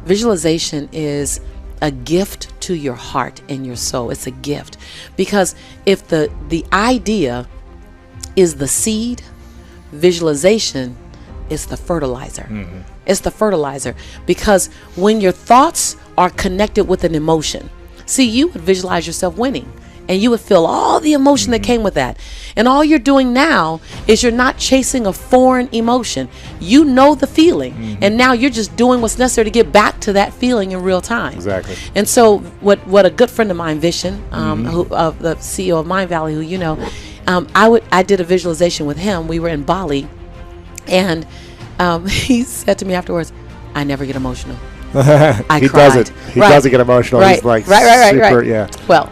visualization is a gift to your heart and your soul. It's a gift, because if the idea is the seed, visualization is the fertilizer. It's the fertilizer, because when your thoughts are connected with an emotion, see, you would visualize yourself winning, and you would feel all the emotion that came with that. And all you're doing now is you're not chasing a foreign emotion. You know the feeling, and now you're just doing what's necessary to get back to that feeling in real time. Exactly. And so what a good friend of mine, Vishen, who the CEO of Mind Valley, who you know, I did a visualization with him. We were in Bali, and he said to me afterwards, "I never get emotional." I he cried. doesn't. He doesn't get emotional. Right. He's like right. super, yeah. Well,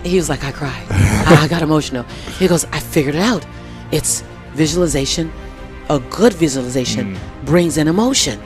he was like, I cried. I got emotional. He goes, I figured it out. It's visualization. A good visualization brings in emotion.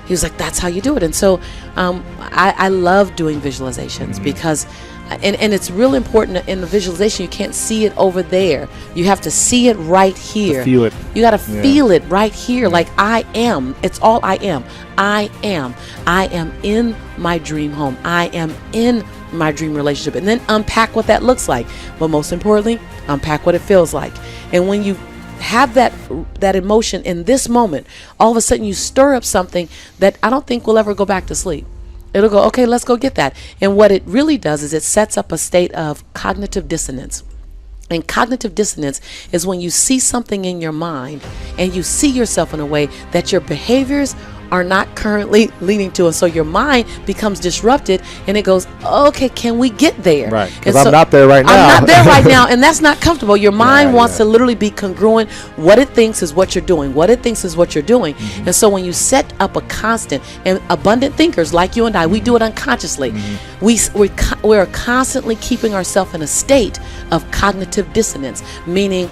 He was like, that's how you do it. And so I love doing visualizations because, and it's real important in the visualization, you can't see it over there. You have to see it right here. To feel it. You got to feel it right here. Like I am. It's all I am. I am. I am in my dream home. I am in my dream relationship. And then unpack what that looks like. But most importantly, unpack what it feels like. And when you have that emotion in this moment, all of a sudden you stir up something that I don't think will ever go back to sleep. It'll go, okay, let's go get that. And what it really does is it sets up a state of cognitive dissonance. And cognitive dissonance is when you see something in your mind and you see yourself in a way that your behaviors are not currently leading to it. So your mind becomes disrupted and it goes, okay, can we get there? Right, because I'm not there right now. I'm not there right now, and that's not comfortable. Your mind wants to literally be congruent. What it thinks is what you're doing. What it thinks is what you're doing. And so when you set up a constant, and abundant thinkers like you and I, we do it unconsciously. We're constantly keeping ourselves in a state of cognitive dissonance, meaning,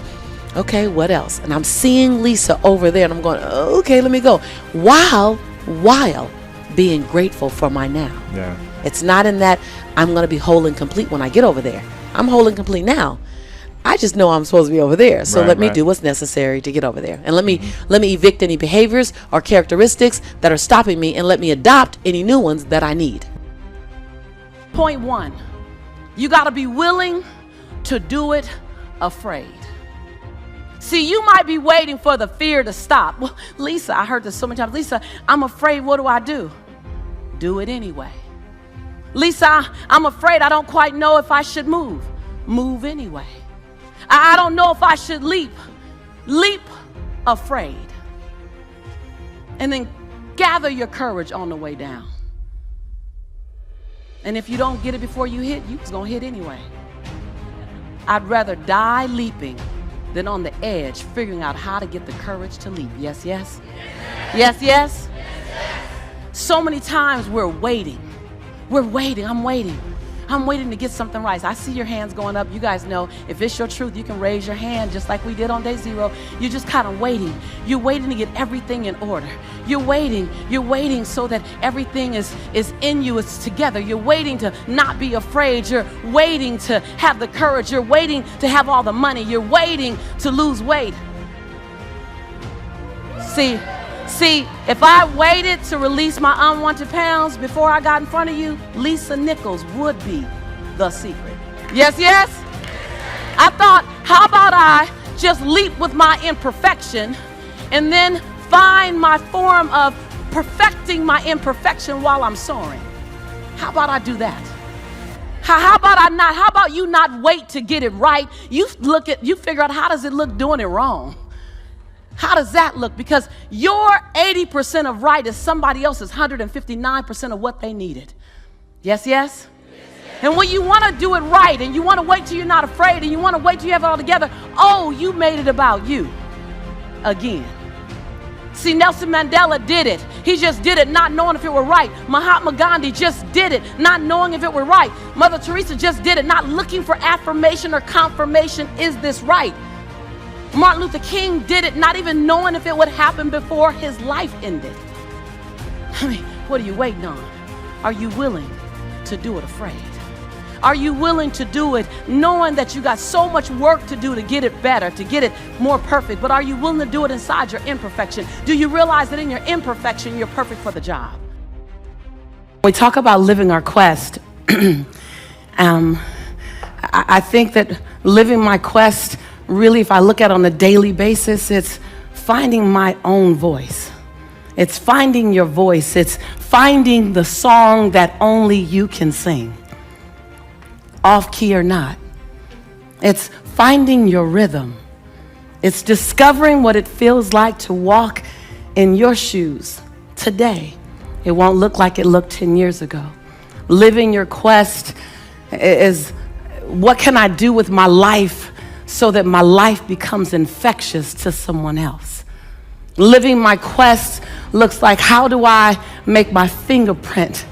okay, what else? And I'm seeing Lisa over there and I'm going, okay, let me go. While being grateful for my now. Yeah. It's not in that I'm going to be whole and complete when I get over there. I'm whole and complete now. I just know I'm supposed to be over there. So let me do what's necessary to get over there. And let me evict any behaviors or characteristics that are stopping me, and let me adopt any new ones that I need. Point 1, you got to be willing to do it afraid. See, you might be waiting for the fear to stop. Well, Lisa, I heard this so many times. Lisa, I'm afraid. What do? Do it anyway. Lisa, I'm afraid. I don't quite know if I should move. Move anyway. I don't know if I should leap. Leap afraid. And then gather your courage on the way down. And if you don't get it before you hit, you're going to hit anyway. I'd rather die leaping than on the edge figuring out how to get the courage to leap. Yes, yes? Yes, yes? So many times we're waiting. I'm waiting to get something right. I see your hands going up. You guys know if it's your truth, you can raise your hand just like we did on day 0. You're just kind of waiting. You're waiting to get everything in order. You're waiting so that everything is in you, it's together. You're waiting to not be afraid. You're waiting to have the courage. You're waiting to have all the money. You're waiting to lose weight. See, if I waited to release my unwanted pounds before I got in front of you, Lisa Nichols would be the secret. Yes, yes? I thought, how about I just leap with my imperfection and then find my form of perfecting my imperfection while I'm soaring? How about I do that? How about you not wait to get it right? You figure out, how does it look doing it wrong? How does that look? Because your 80% of right is somebody else's 159% of what they needed. Yes, yes? And when you want to do it right and you want to wait till you're not afraid and you want to wait till you have it all together, you made it about you again. See, Nelson Mandela did it. He just did it not knowing if it were right. Mahatma Gandhi just did it not knowing if it were right. Mother Teresa just did it not looking for affirmation or confirmation. Is this right? Martin Luther King did it not even knowing if it would happen before his life ended. I mean, what are you waiting on? Are you willing to do it afraid? Are you willing to do it knowing that you got so much work to do to get it better, to get it more perfect? But are you willing to do it inside your imperfection? Do you realize that in your imperfection, you're perfect for the job? We talk about living our quest. I think that living my quest, really, if I look at it on a daily basis, it's finding my own voice. It's finding your voice. It's finding the song that only you can sing, off key or not. It's finding your rhythm. It's discovering what it feels like to walk in your shoes today. It won't look like it looked 10 years ago. Living your quest is, what can I do with my life so that my life becomes infectious to someone else? Living my quest looks like, how do I make my fingerprint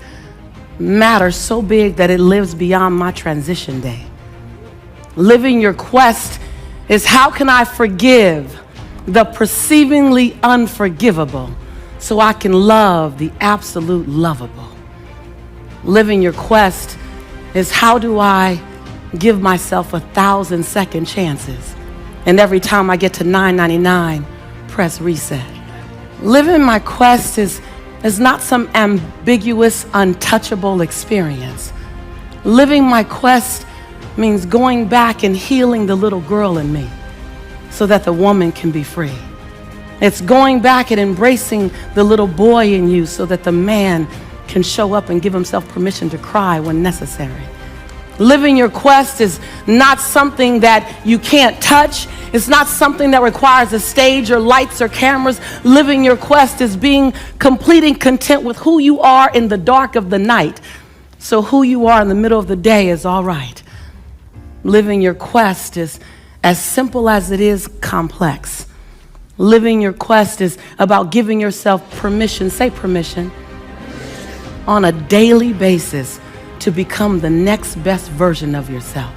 matter so big that it lives beyond my transition day? Living your quest is, how can I forgive the perceivingly unforgivable so I can love the absolute lovable? Living your quest is, how do I give myself 1,000 second chances, and every time I get to 999, press reset? Living my quest is not some ambiguous, untouchable experience. Living my quest means going back and healing the little girl in me so that the woman can be free. It's going back and embracing the little boy in you so that the man can show up and give himself permission to cry when necessary. Living your quest is not something that you can't touch. It's not something that requires a stage or lights or cameras. Living your quest is being complete and content with who you are in the dark of the night, so who you are in the middle of the day is all right. Living your quest is as simple as it is complex. Living your quest is about giving yourself permission, say permission, on a daily basis to become the next best version of yourself.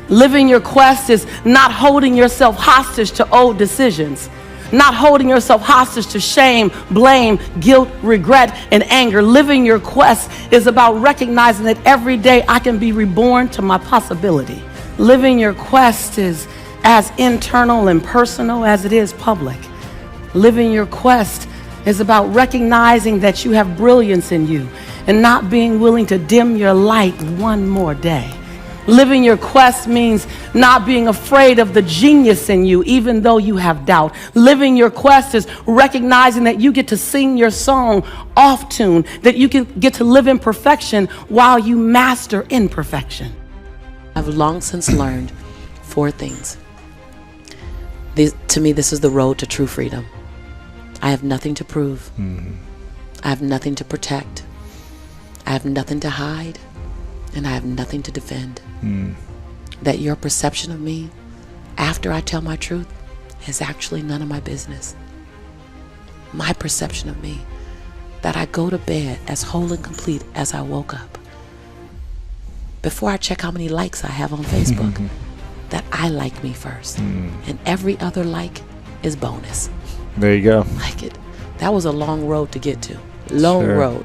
Living your quest is not holding yourself hostage to old decisions, not holding yourself hostage to shame, blame, guilt, regret, and anger. Living your quest is about recognizing that every day I can be reborn to my possibility. Living your quest is as internal and personal as it is public. Living your quest is about recognizing that you have brilliance in you and not being willing to dim your light one more day. Living your quest means not being afraid of the genius in you, even though you have doubt. Living your quest is recognizing that you get to sing your song off tune, that you can get to live in perfection while you master imperfection. I've long since learned 4 things. To me, this is the road to true freedom. I have nothing to prove. I have nothing to protect. I have nothing to hide, and I have nothing to defend. That your perception of me after I tell my truth is actually none of my business. My perception of me, that I go to bed as whole and complete as I woke up, before I check how many likes I have on Facebook, that I like me first, and every other like is bonus. There you go. Like it. That was a long road to get to. Long road.